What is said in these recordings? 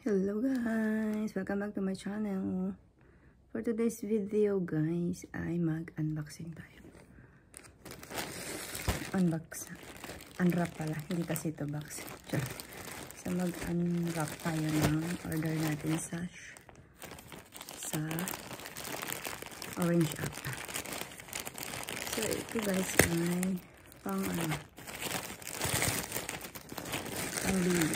Hello guys! Welcome back to my channel. For today's video guys, ay mag-unboxing tayo. Unwrap pala, hindi kasi ito box. So mag-unwrap tayo ng order natin sa Orange app. So ito guys ay pang bili.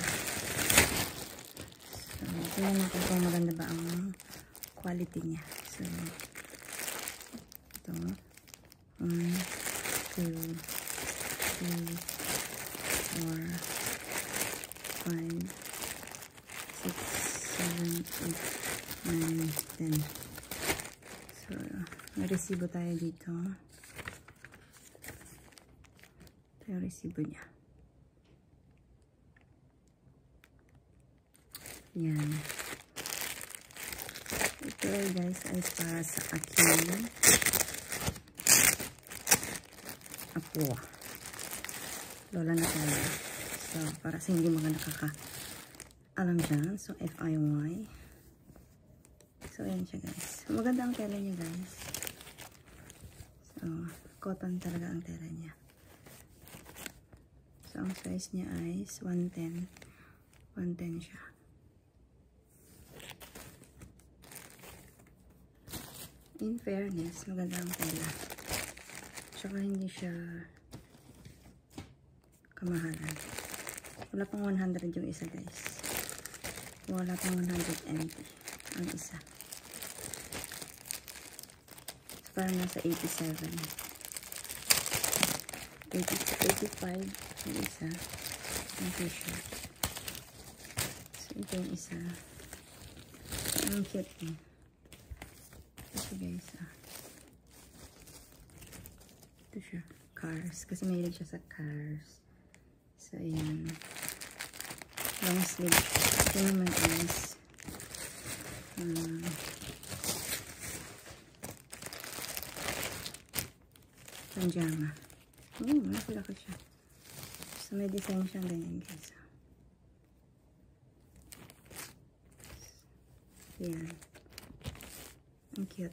Tingnan natin kung maganda ba ang quality niya. So, ito. 1, 2, 3, 4, 5, 6, 7, 8, 9, 10. So, may resibo tayo dito. Ito yung resibo niya. Yan. Ito guys ay para sa aking apo. Lola na tayo. So, para sa hindi mga nakaka-alam dyan. So, FIY. So, ayan siya guys. Maganda ang tela niya guys. So, cotton talaga ang tela niya. So, ang size niya ay 110. 110 siya. In fairness, maganda ang tela. Tsaka hindi siya kamahalan. Wala pang 100 yung isa guys. Wala pang 100 MT ang isa. So, parang nasa 87. 85 yung isa. Ang t-shirt. So, ito yung isa. Ang cute niya. Ito guys, ito siya, Cars, kasi mahilig siya sa Cars. So ayan, long sleeve. Ito naman is pajama. Malaki siya. So may design siya ganyan guys. Ayan. Ang cute.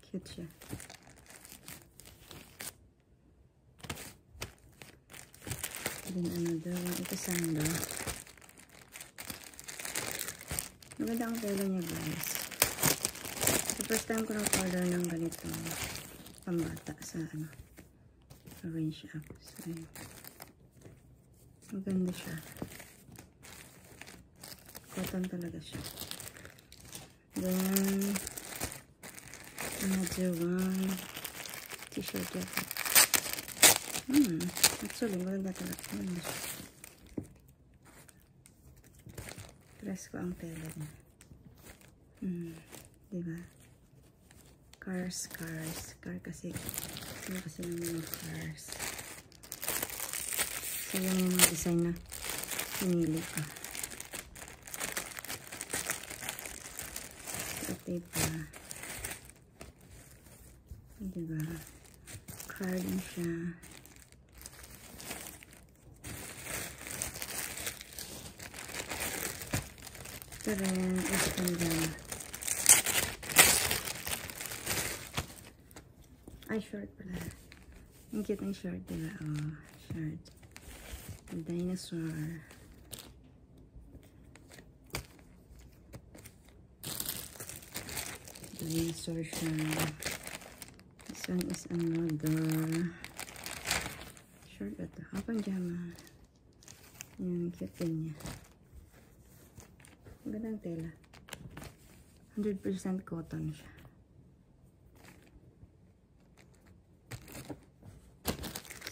Cute siya. Then another one. Ito sandal. Maganda ang tela niya guys. The first time ko nag-order ng ganito pambata sa Orange app. So, maganda siya. Cotton talaga siya. Then, another one. T-shirt yata. Actually, maganda talaga. Maganda siya. Press ko ang tela niya. Diba? Cars. Car kasi. Ano kasi ng mga cars. So, yan yung mga design na pinili ko. Ito pa. Diba? Card din siya. Ito rin. Ito pang ay, short pala. Ang cute ng short, diba? Oh, short. Dinosaur. Dinosaur siya. This one is another short ito. Pajama. Yan, cute din niya. Magandang tela. 100% cotton siya.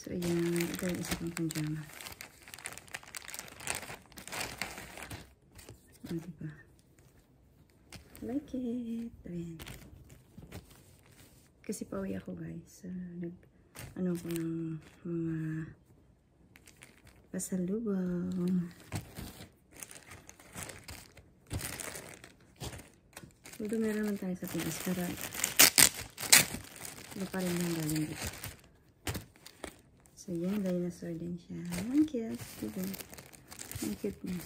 So, yan. Ito yung isa pang pajama. Diba? Like it. Ayan. Kasi pauwi ako guys. Ano ko ng mga pasalubong. Although meron naman tayo sa Pinas. Pero iba pa rin yung galing dito. So yan, dinosaur din siya. Ang cute. Diba? Ang cute niya.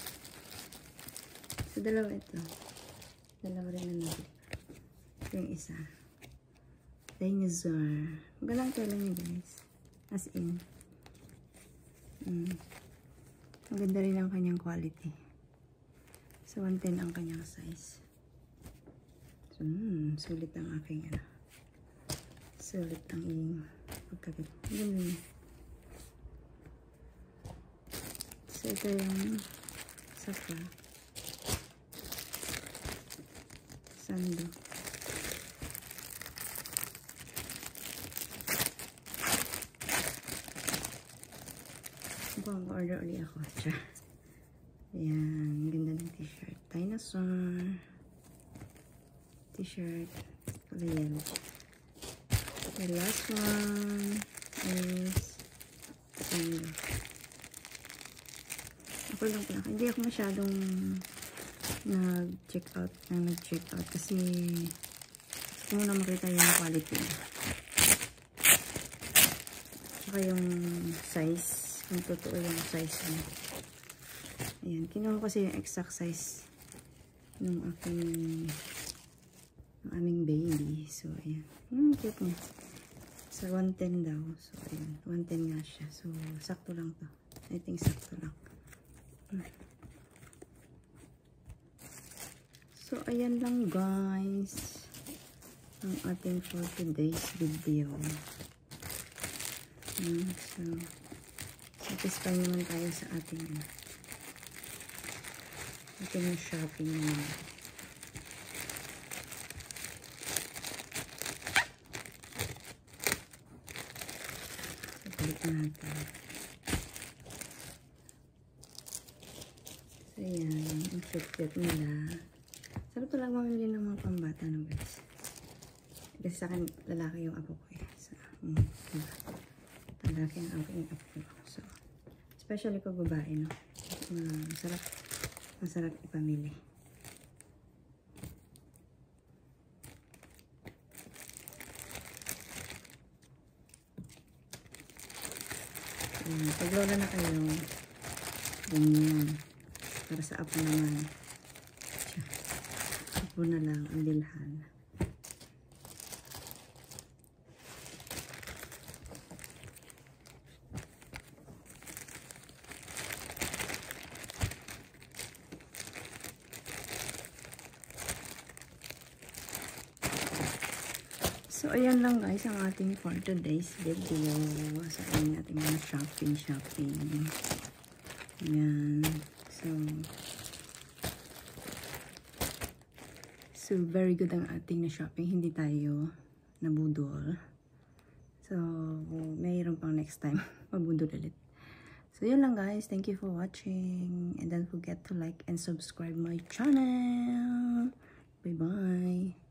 So, dalawa ito. Dalawa rin na nabili. Ito yung isa. Dinosaur. Magalang tela niya, guys. As in. Maganda rin ang kanyang quality. So, 110 ang kanyang size. So, sulit ang aking ano. Sulit ang iyong pagkakit. Ganda niya. So, ito yung saka. Sando. Mag-order ulit ako. Ayan. Ganda ng t-shirt. Dinosaur. T-shirt. Color yellow. The last one is sando. Ako lang pala. Hindi ako masyadong nag-check out kasi gusto mo na makita yung quality. Tsaka yung size. Kung totoo yung size mo. Ayan. Kinuha ko kasi yung exact size ng aming baby. So, ayan. Cute niya. So, 110 daw. So, ayan. 110 nga siya. So, sakto lang to. I think sakto lang. So, ayan lang guys. Ang ating for today's video. So, satisfy naman tayo sa ating shopping naman. So, balik natin. So, ayan. Ang cute nila. Sarap talaga mamili ng mga pambata no guys. Kasi sa akin, lalaki yung apo ko eh. So, diba? Lalaki ang apo ko. So, especially pag babae, no? Masarap ipamili. Pag lola na kayo, ganyan. Para sa apo naman. Apo na lang ang bilhan. So, ayan lang guys ang ating for today's video sa ating mga shopping. Ayan. So, very good ang ating na shopping. Hindi tayo nabudol. So, mayroon pang next time. Mabudol ulit. So, yun lang guys. Thank you for watching. And don't forget to like and subscribe my channel. Bye-bye.